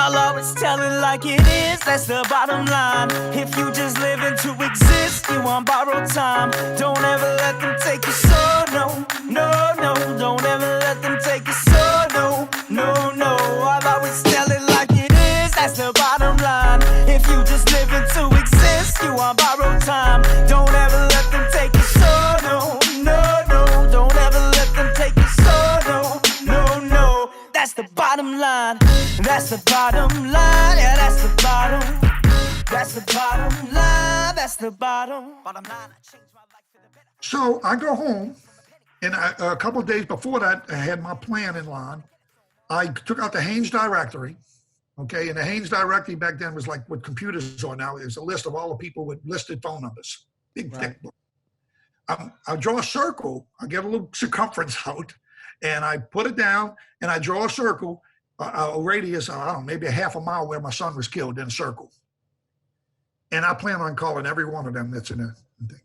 I'll always tell it like it is, that's the bottom line. If you just living to exist, you on borrowed time. Don't ever let them take your soul, no, no, no. Don't ever let them take your soul, no, no, no. I'll always tell it like it is, that's the bottom line. If you just living to exist, you on borrowed time. Don't ever let them take your soul, no, no, no. Don't ever let them take your soul, no, no, no. That's the bottom line. That's the bottom line. Yeah, that's the bottom. That's the bottom line. That's the bottom. Bottom line. I changed my life for the better. So I go home, and a couple of days before that, I had my plan in line. I took out the Haynes directory, okay? And the Haynes directory back then was like what computers are now. There's a list of all the people with listed phone numbers. Big, thick book. I draw a circle. I get a little circumference out, and I put it down, and I draw a circle, a radius, I don't know, maybe a half a mile where my son was killed in a circle. And I plan on calling every one of them that's in a thing.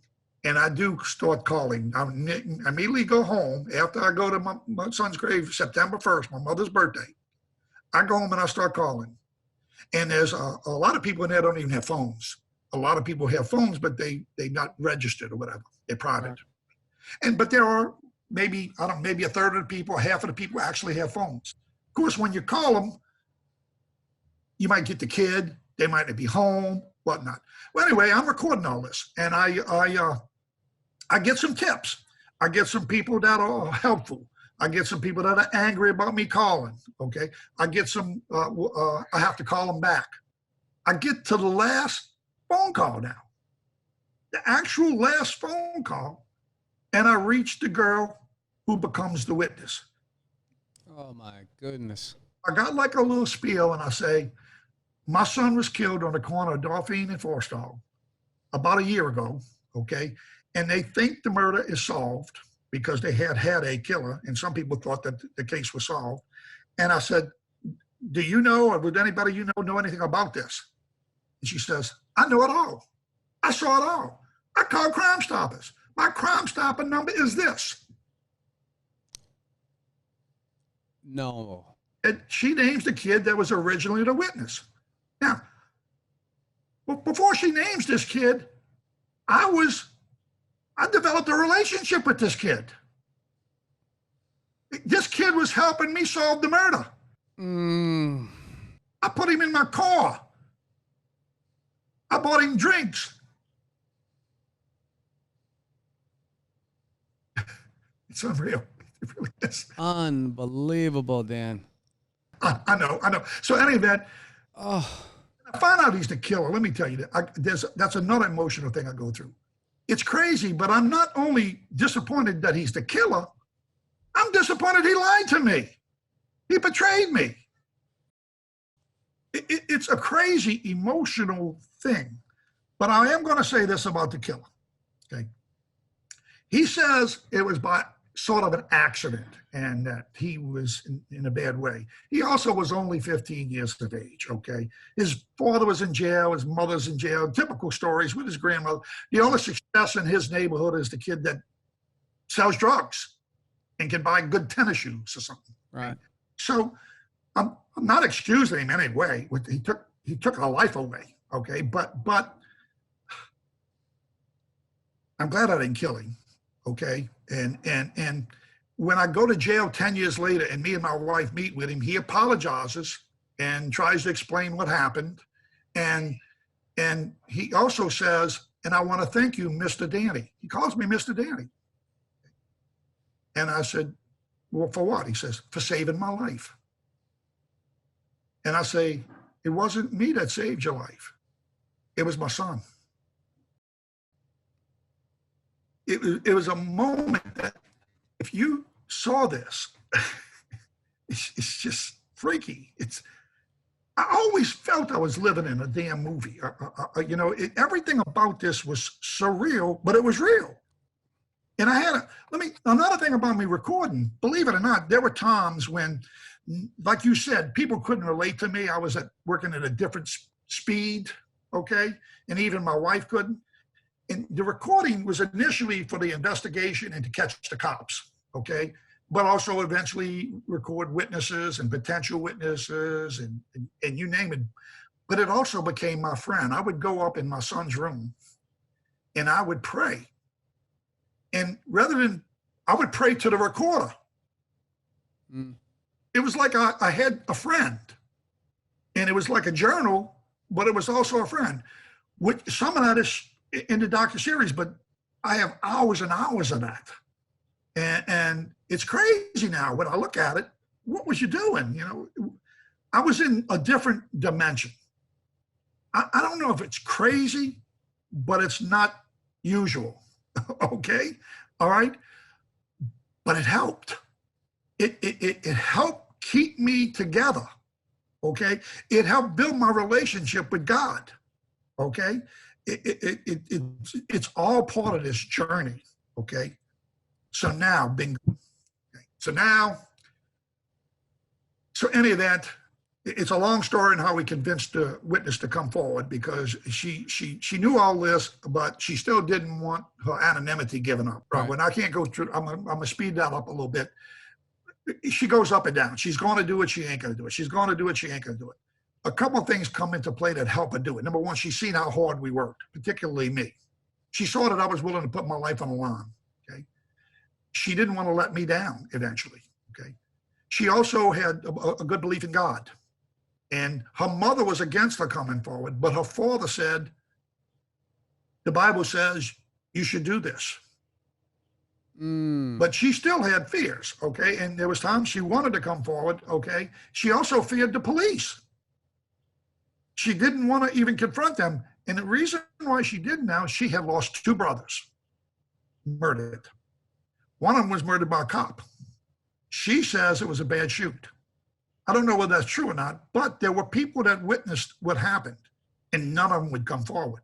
And I do start calling. I immediately go home after I go to my son's grave, September 1st, my mother's birthday. I go home and I start calling. And there's a lot of people in there don't even have phones. A lot of people have phones, but they're not registered or whatever. They're private. Right. But there are maybe a third of the people, half of the people actually have phones. Of course, when you call them, you might get the kid, they might not be home, whatnot. Well, anyway, I'm recording all this, and I get some tips. I get some people that are helpful. I get some people that are angry about me calling, okay? I get some, I have to call them back. I get to the last phone call now, the actual last phone call, and I reach the girl who becomes the witness. Oh my goodness. I got like a little spiel and I say, my son was killed on the corner of Dauphine and Forstall about a year ago, okay? And they think the murder is solved because they had a killer, and some people thought that the case was solved. And I said, do you know, or would anybody you know anything about this? And she says, I know it all. I saw it all. I called Crime Stoppers. My Crime Stopper number is this. No. And she names the kid that was originally the witness. Now, before she names this kid, I developed a relationship with this kid. This kid was helping me solve the murder. I put him in my car. I bought him drinks. It's unreal. It really is. Unbelievable, Dan. I know. So any of that, oh, I find out he's the killer. Let me tell you that that's another emotional thing I go through. It's crazy, but I'm not only disappointed that he's the killer, I'm disappointed he lied to me. He betrayed me. It's a crazy emotional thing, but I am going to say this about the killer. Okay. He says it was by sort of an accident and that he was in a bad way. He also was only 15 years of age, okay? His father was in jail, his mother's in jail, typical stories with his grandmother. The only success in his neighborhood is the kid that sells drugs and can buy good tennis shoes or something. Right. So I'm not excusing him anyway. He took a life away, okay? But I'm glad I didn't kill him. Okay, and when I go to jail 10 years later and me and my wife meet with him, he apologizes and tries to explain what happened. And he also says, and I want to thank you, Mr. Danny. He calls me Mr. Danny. And I said, well, for what? He says, for saving my life. And I say, it wasn't me that saved your life. It was my son. It was a moment that if you saw this, it's just freaky. I always felt I was living in a damn movie. Everything about this was surreal, but it was real. And I had another thing about me recording, believe it or not, there were times when, like you said, people couldn't relate to me. I was working at a different speed, okay? And even my wife couldn't. And the recording was initially for the investigation and to catch the cops, okay? but also eventually record witnesses and potential witnesses and you name it. But it also became my friend. I would go up in my son's room and I would pray. And I would pray to the recorder. It was like I had a friend, and it was like a journal, but it was also a friend. Some of that is in the docuseries, but I have hours and hours of that. And it's crazy now when I look at it. What was you doing? I was in a different dimension. I don't know if it's crazy, but it's not usual. Okay, all right, but it helped. It helped keep me together. Okay, it helped build my relationship with God. Okay, it's all part of this journey. Okay, so now bingo. Okay. So any of that. It's a long story in how we convinced the witness to come forward, because she knew all this, but she still didn't want her anonymity given up. Right. When I can't go through, I'm gonna speed that up a little bit. She goes up and down. She's going to do it. She ain't going to do it. She's going to do it. She ain't going to do it. A couple of things come into play that help her do it. Number one, she's seen how hard we worked, particularly me. She saw that I was willing to put my life on the line. Okay. She didn't want to let me down eventually. Okay. She also had a good belief in God. And her mother was against her coming forward, but her father said, the Bible says you should do this. But she still had fears, okay? And there was times she wanted to come forward, okay? She also feared the police. She didn't want to even confront them. And the reason why she didn't now, she had lost 2 brothers, murdered. One of them was murdered by a cop. She says it was a bad shoot. I don't know whether that's true or not, but there were people that witnessed what happened, and none of them would come forward.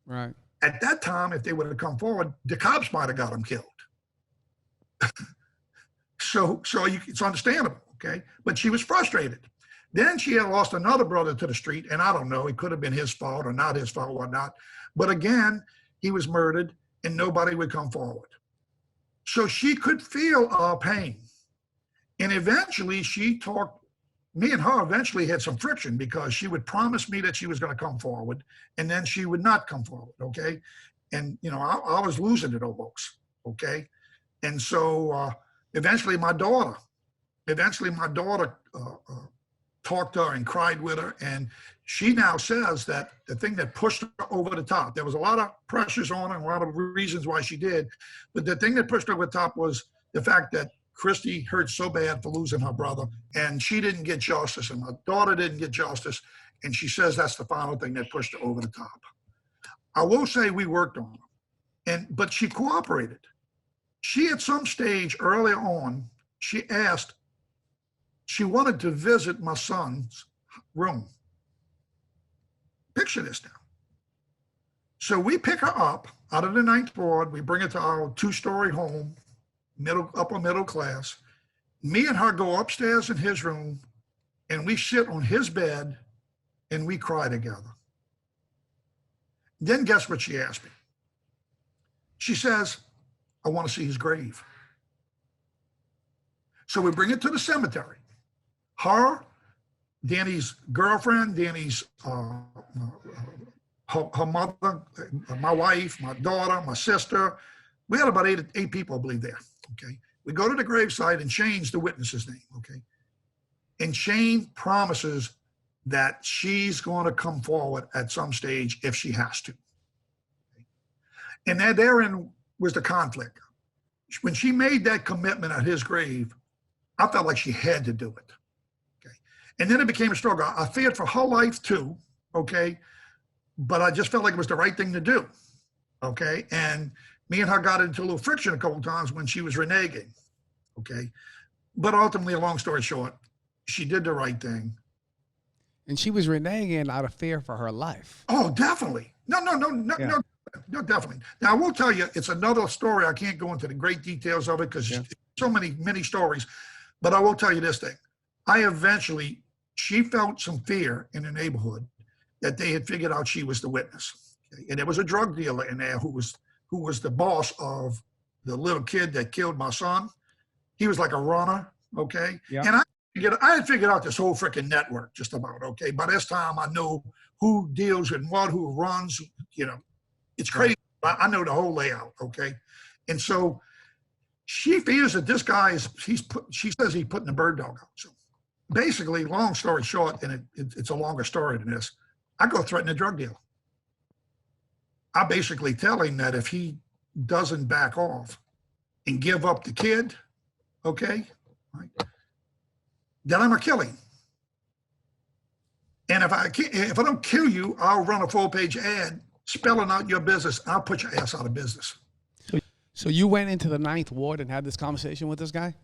Right. At that time, if they would have come forward, the cops might have got them killed. So it's understandable, okay? But she was frustrated. Then she had lost another brother to the street, and I don't know, it could have been his fault or not his fault or whatnot. But again, he was murdered, and nobody would come forward. So she could feel our pain. And eventually me and her eventually had some friction, because she would promise me that she was going to come forward, and then she would not come forward, okay? And, I was losing it almost, okay? And so eventually my daughter talked to her and cried with her, and she now says that the thing that pushed her over the top, there was a lot of pressures on her and a lot of reasons why she did, but the thing that pushed her over the top was the fact that Christy hurt so bad for losing her brother, and she didn't get justice, and my daughter didn't get justice, and she says that's the final thing that pushed her over the top. I will say we worked on her, but she cooperated. She, at some stage early on, she wanted to visit my son's room. Picture this now. So we pick her up out of the 9th ward, we bring her to our 2-story home, upper middle class. Me and her go upstairs in his room, and we sit on his bed and we cry together. Then guess what she asked me? She says, I want to see his grave. So we bring it to the cemetery. Her, Danny's girlfriend, Danny's her mother, my wife, my daughter, my sister. We had about eight people, I believe, there. Okay. We go to the gravesite, and Shane's the witness's name. Okay. And Shane promises that she's going to come forward at some stage if she has to. Okay. And therein was the conflict. When she made that commitment at his grave, I felt like she had to do it. Okay. And then it became a struggle. I feared for her life too. Okay. But I just felt like it was the right thing to do. Okay. And me and her got into a little friction a couple of times when she was reneging. Okay. But ultimately, a long story short, she did the right thing. And she was reneging out of fear for her life. Oh, definitely. No, definitely. Now, I will tell you, it's another story. I can't go into the great details of it because so many stories. But I will tell you this thing. She felt some fear in the neighborhood that they had figured out she was the witness. Okay? And there was a drug dealer in there who was the boss of the little kid that killed my son. He was like a runner, okay? Yeah. And I had figured out this whole freaking network just about, okay? By this time, I know who deals in what, who runs, you know. It's crazy. I know the whole layout, okay? And so she fears that this guy she says he's putting the bird dog out. So basically, long story short, and it's a longer story than this, I go threaten a drug dealer. I basically tell him that if he doesn't back off and give up the kid, okay, right, then I'm gonna kill him. And if I don't kill you, I'll run a full-page ad spelling out your business. I'll put your ass out of business. So you went into the 9th Ward and had this conversation with this guy?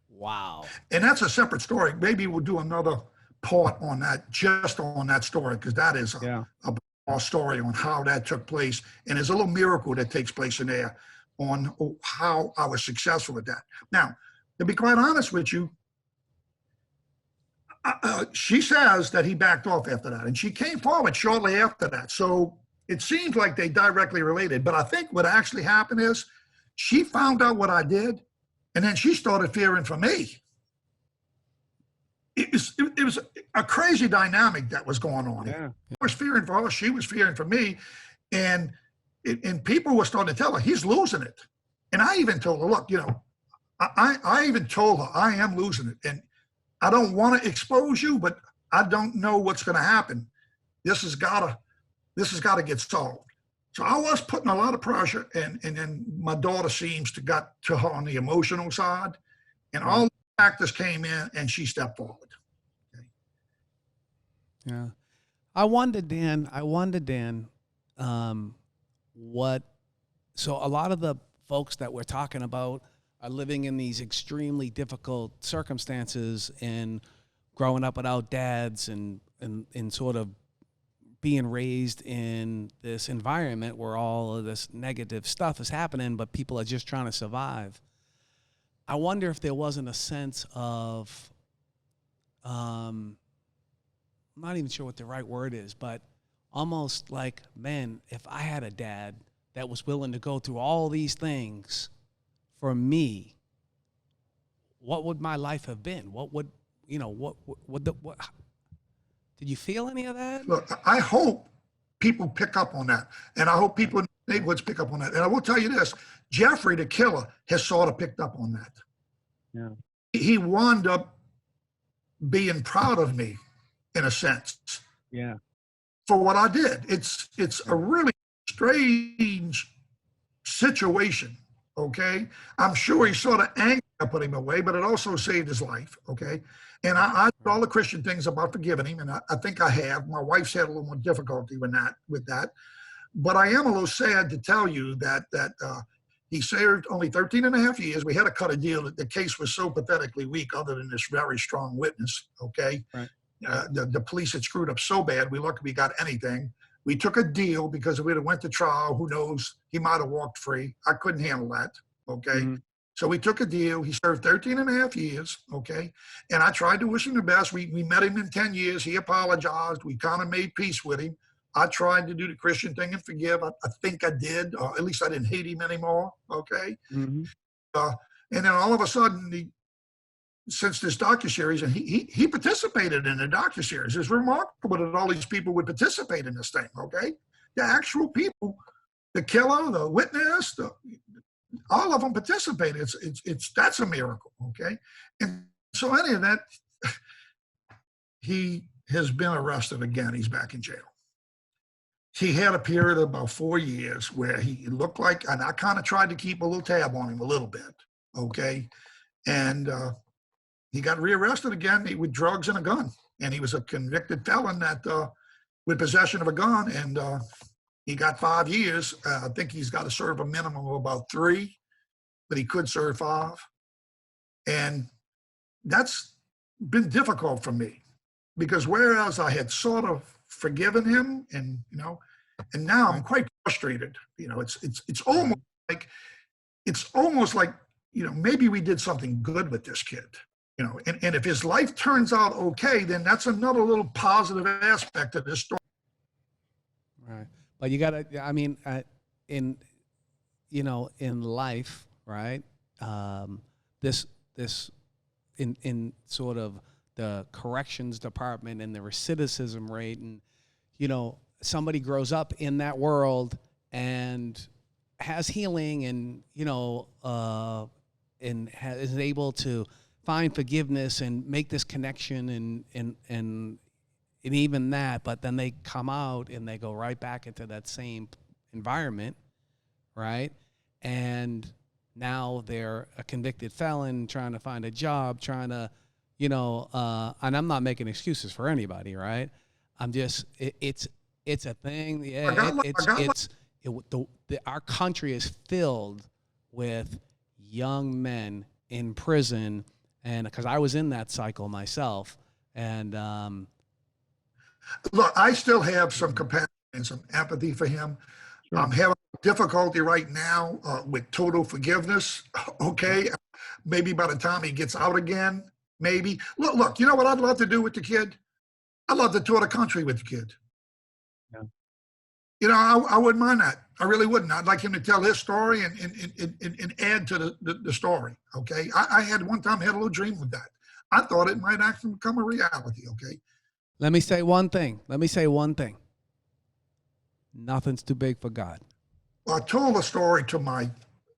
Wow. And that's a separate story. Maybe we'll do another part on that, just on that story, because that is a story on how that took place. And there's a little miracle that takes place in there on how I was successful with that. Now, to be quite honest with you, she says that he backed off after that, and she came forward shortly after that. So it seems like they directly related. But I think what actually happened is she found out what I did, and then she started fearing for me. It was a crazy dynamic that was going on. Yeah. I was fearing for her, she was fearing for me, and people were starting to tell her he's losing it. And I even told her, look, you know, I even told her I am losing it, and I don't want to expose you, but I don't know what's going to happen. This has got to get solved. So I was putting a lot of pressure, and then my daughter seems to got to her on the emotional side, and all the factors came in, and she stepped forward. Okay. Yeah. I wonder, Dan, so a lot of the folks that we're talking about are living in these extremely difficult circumstances and growing up without dads and sort of being raised in this environment where all of this negative stuff is happening, but people are just trying to survive. I wonder if there wasn't a sense of, I'm not even sure what the right word is, but almost like, man, if I had a dad that was willing to go through all these things for me, what would my life have been? What would, did you feel any of that? Look, I hope people pick up on that, and I hope people in the neighborhoods pick up on that. And I will tell you this, Jeffrey, the killer, has sort of picked up on that. Yeah. He wound up being proud of me, in a sense. Yeah. For what I did. It's a really strange situation, okay? I'm sure he sort of angry I put him away, but it also saved his life, okay? And I did all the Christian things about forgiving him, and I think I have. My wife's had a little more difficulty with that. But I am a little sad to tell you that he served only 13 and a half years. We had to cut a deal. The case was so pathetically weak other than this very strong witness, okay? Right. The police had screwed up so bad, we lucky we got anything. We took a deal because if we'd have went to trial, who knows, he might have walked free. I couldn't handle that, okay? Mm-hmm. So we took a deal. He served 13 and a half years, okay? And I tried to wish him the best. We met him in 10 years. He apologized. We kind of made peace with him. I tried to do the Christian thing and forgive. I think I did, or at least I didn't hate him anymore, okay? Mm-hmm. And then all of a sudden, since this docuseries, and he participated in the docuseries. It's remarkable that all these people would participate in this thing, okay? The actual people, the killer, the witness, all of them participated. That's a miracle, okay? And so any of that, he has been arrested again. He's back in jail. He had a period of about 4 years where he looked like, and I kind of tried to keep a little tab on him a little bit, okay? And he got rearrested again with drugs and a gun. And he was a convicted felon with possession of a gun. And he got 5 years. I think he's got to serve a minimum of about 3, but he could serve 5. And that's been difficult for me because whereas I had sort of forgiven him and now I'm quite frustrated. It's almost like, maybe we did something good with this kid. And if his life turns out okay, then that's another little positive aspect of this story. Right. But you gotta, in life, right? this in sort of the corrections department and the recidivism rate, and somebody grows up in that world and has healing, and is able to find forgiveness and make this connection, and even that, but then they come out and they go right back into that same environment, right? And now they're a convicted felon trying to find a job, trying to, and I'm not making excuses for anybody, right? I'm just, it's a thing. Yeah, our country is filled with young men in prison, and because I was in that cycle myself, and look, I still have some compassion and some empathy for him. Sure. I'm having difficulty right now with total forgiveness. Okay, maybe by the time he gets out again, maybe. Look. You know what I'd love to do with the kid? I'd love to tour the country with the kid. Yeah. I wouldn't mind that. I really wouldn't. I'd like him to tell his story and add to the story. Okay, I had one time had a little dream with that. I thought it might actually become a reality. Okay. Let me say one thing. Nothing's too big for God. Well, I told a story to my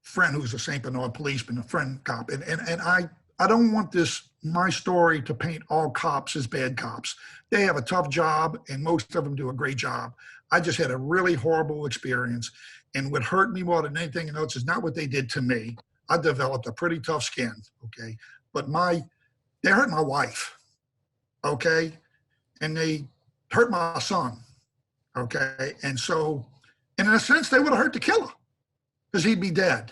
friend who's a St. Bernard policeman, a friend cop, and I don't want my story to paint all cops as bad cops. They have a tough job, and most of them do a great job. I just had a really horrible experience, and what hurt me more than anything else is not what they did to me. I developed a pretty tough skin, okay? But they hurt my wife, okay? And they hurt my son, okay? And so, and in a sense, they would have hurt the killer because he'd be dead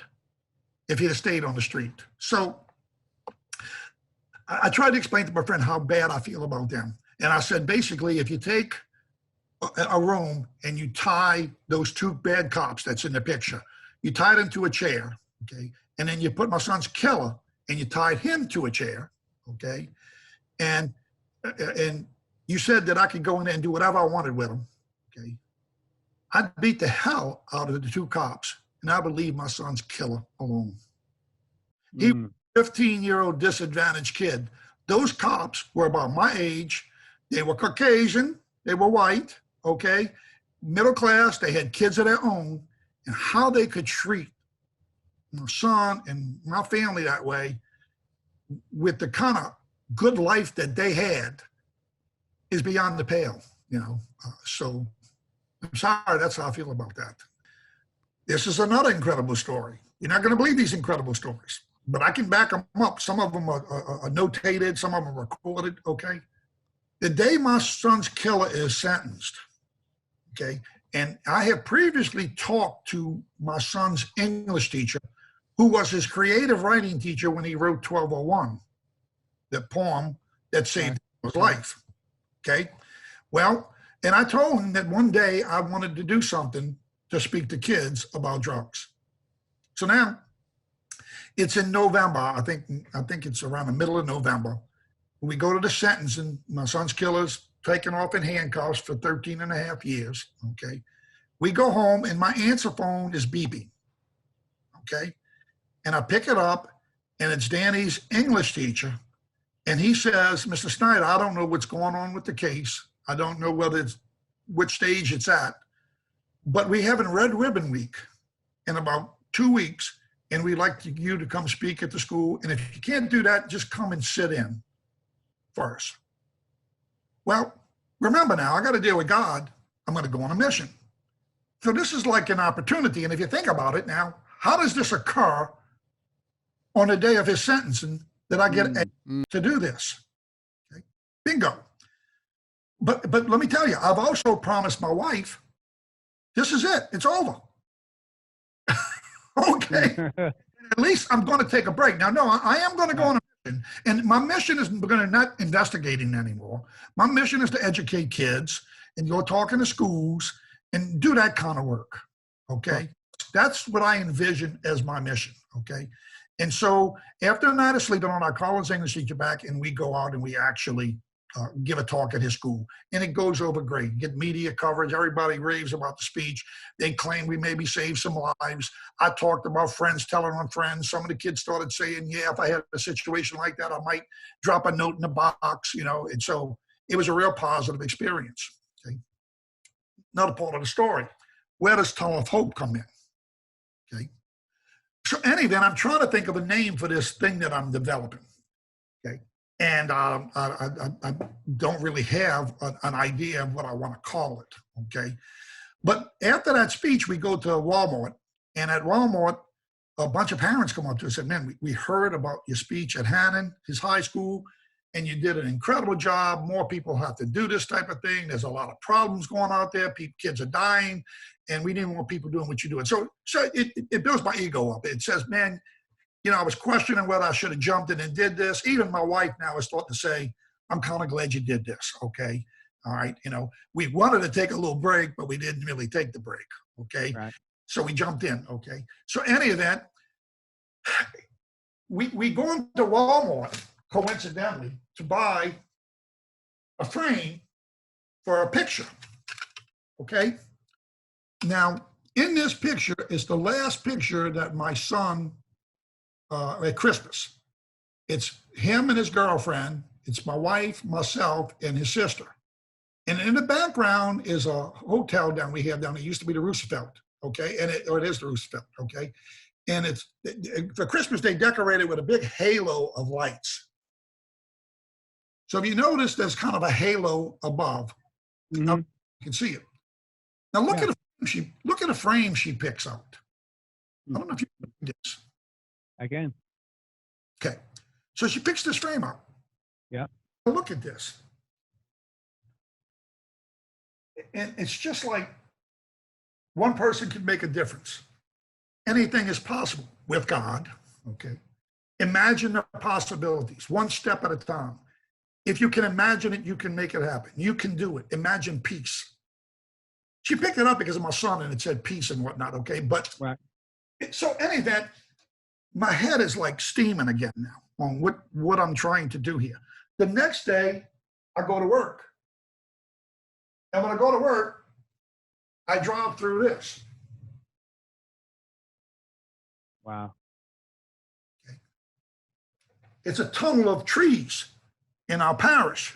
if he'd have stayed on the street. So I tried to explain to my friend how bad I feel about them. And I said, basically, if you take a room and you tie those two bad cops that's in the picture, you tie them to a chair, okay? And then you put my son's killer and you tied him to a chair, okay? And you said that I could go in there and do whatever I wanted with him, okay? I'd beat the hell out of the two cops, and I would leave my son's killer alone. He was a 15-year-old disadvantaged kid. Those cops were about my age. They were Caucasian. They were white, okay? Middle class. They had kids of their own. And how they could treat my son and my family that way with the kind of good life that they had is beyond the pale, so I'm sorry, that's how I feel about that. This is another incredible story. You're not going to believe these incredible stories, but I can back them up. Some of them are notated, some of them are recorded, okay? The day my son's killer is sentenced, okay, and I have previously talked to my son's English teacher, who was his creative writing teacher when he wrote 1201, the poem that saved his life. Okay, well, and I told him that one day I wanted to do something to speak to kids about drugs. So now it's in November. I think it's around the middle of November. We go to the sentencing. My son's killer's taken off in handcuffs for 13 and a half years. Okay, we go home and my answer phone is beeping. Okay, and I pick it up and it's Danny's English teacher. And he says, Mr. Shneider, I don't know what's going on with the case. I don't know which stage it's at, but we have a Red Ribbon Week in about 2 weeks, and we'd like you to come speak at the school. And if you can't do that, just come and sit in first. Well, remember now, I got to deal with God. I'm going to go on a mission. So this is like an opportunity. And if you think about it now, how does this occur on the day of his sentencing that I get to do this? Okay. Bingo. But let me tell you, I've also promised my wife, this is it. It's over. Okay. At least I'm going to take a break. Now, no, I am going to go on a mission. And my mission is going to not investigating anymore. My mission is to educate kids and go talking to schools and do that kind of work. Okay. That's what I envision as my mission. Okay. And so after a night of sleeping on, I call his English teacher back and we go out and we actually give a talk at his school, and it goes over great. Get media coverage. Everybody raves about the speech. They claim we maybe saved some lives. I talked about friends telling on friends. Some of the kids started saying, yeah, if I had a situation like that, I might drop a note in the box, And so it was a real positive experience. Okay. Another part of the story. Where does Tunnel of Hope come in? Okay. So anyway, I'm trying to think of a name for this thing that I'm developing. Okay. And I don't really have an idea of what I want to call it, okay? But after that speech, we go to Walmart, and at Walmart, a bunch of parents come up to us and said, man, we heard about your speech at Hannon, his high school, and you did an incredible job. More people have to do this type of thing. There's a lot of problems going out there. Kids are dying, and we didn't want people doing what you're doing. So it builds my ego up. It says, man, I was questioning whether I should have jumped in and did this. Even my wife now is starting to say, I'm kind of glad you did this, okay? All right, we wanted to take a little break, but we didn't really take the break, okay? Right. So we jumped in, okay? So any event, we go into Walmart, coincidentally, to buy a frame for a picture, okay? Now, in this picture is the last picture that my son at Christmas. It's him and his girlfriend. It's my wife, myself, and his sister. And in the background is a hotel we have down. It used to be the Roosevelt, okay? And it is the Roosevelt, okay? And for Christmas, they decorated with a big halo of lights. So if you notice, there's kind of a halo above. Mm-hmm. Now, you can see it. Now look at the frame she picks out. I don't know if you know this. Again. Okay. So she picks this frame up. Yeah. Look at this. And it's just like one person can make a difference. Anything is possible with God. Okay. Imagine the possibilities, one step at a time. If you can imagine it, you can make it happen. You can do it. Imagine peace. She picked it up because of my son and it said peace and whatnot. Okay. But right. So any of that, my head is like steaming again now on what I'm trying to do here. The next day, I go to work. And when I go to work, I drive through this. Wow. Okay. It's a tunnel of trees in our parish.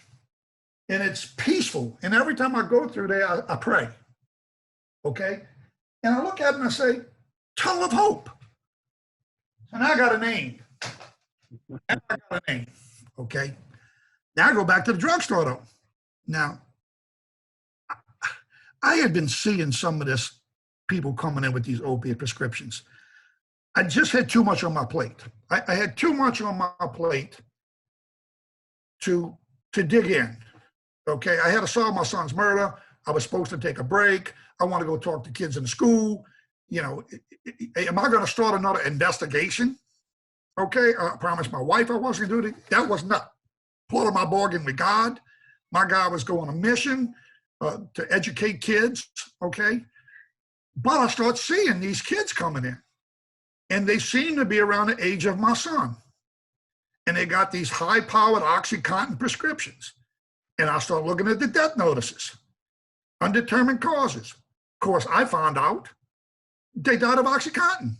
And it's peaceful. And every time I go through there, I pray. Okay? And I look at it and I say, Tunnel of Hope. And I got a name. Okay. Now I go back to the drugstore though. Now, I had been seeing some of this people coming in with these opiate prescriptions. I just had too much on my plate. I had too much on my plate to dig in. Okay. I had to solve my son's murder. I was supposed to take a break. I want to go talk to kids in the school. Am I going to start another investigation? Okay, I promised my wife I wasn't going to do it. That was not part of my bargain with God. My God was going on a mission to educate kids, okay? But I start seeing these kids coming in, and they seem to be around the age of my son. And they got these high-powered OxyContin prescriptions. And I start looking at the death notices, undetermined causes. Of course, I found out they died of OxyContin.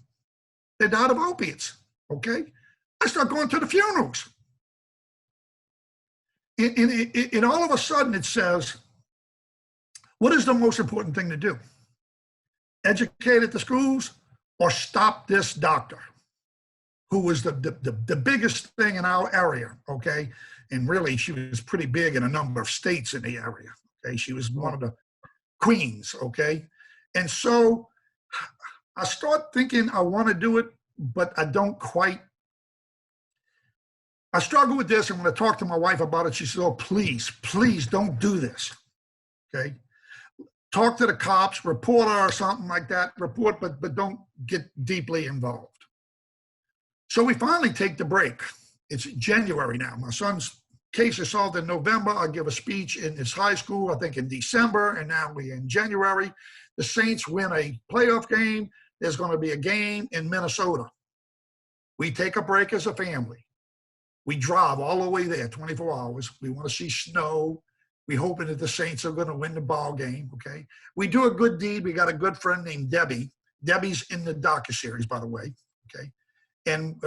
They died of opiates, okay? I start going to the funerals. And all of a sudden it says, what is the most important thing to do? Educate at the schools or stop this doctor who was the biggest thing in our area, okay? And really, she was pretty big in a number of states in the area, okay? She was one of the queens, okay? And so I start thinking I want to do it, but I don't quite. I struggle with this, and when I talk to my wife about it, she says, oh, please don't do this, okay? Talk to the cops, report her or something like that, but don't get deeply involved. So we finally take the break. It's January now. My son's case is solved in November. I give a speech in his high school, I think in December, and now we're in January. The Saints win a playoff game. There's going to be a game in Minnesota. We take a break as a family. We drive all the way there, 24 hours. We want to see snow. We hoping that the Saints are going to win the ball game, okay? We do a good deed. We got a good friend named Debbie. Debbie's in the Docuseries, by the way, okay? And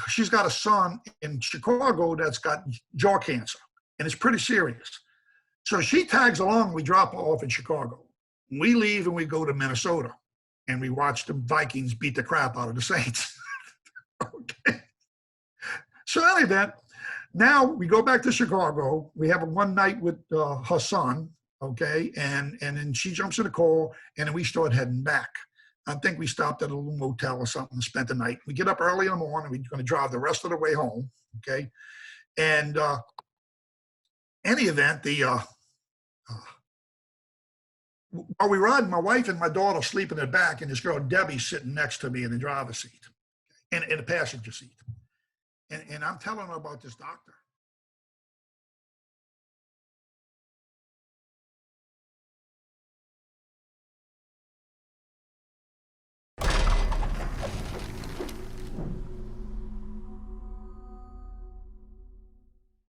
she's got a son in Chicago that's got jaw cancer, and it's pretty serious. So she tags along. We drop her off in Chicago. We leave and we go to Minnesota, and we watch the Vikings beat the crap out of the Saints. Okay. So anyway, now we go back to Chicago. We have a one night with her son, okay, and then she jumps in the car, and then we start heading back. I think we stopped at a little motel or something and spent the night. We get up early in the morning. We're going to drive the rest of the way home, okay? And any event, while we ride, my wife and my daughter sleep in the back, and this girl, Debbie, sitting next to me in the driver's seat, in the passenger seat. And I'm telling her about this doctor.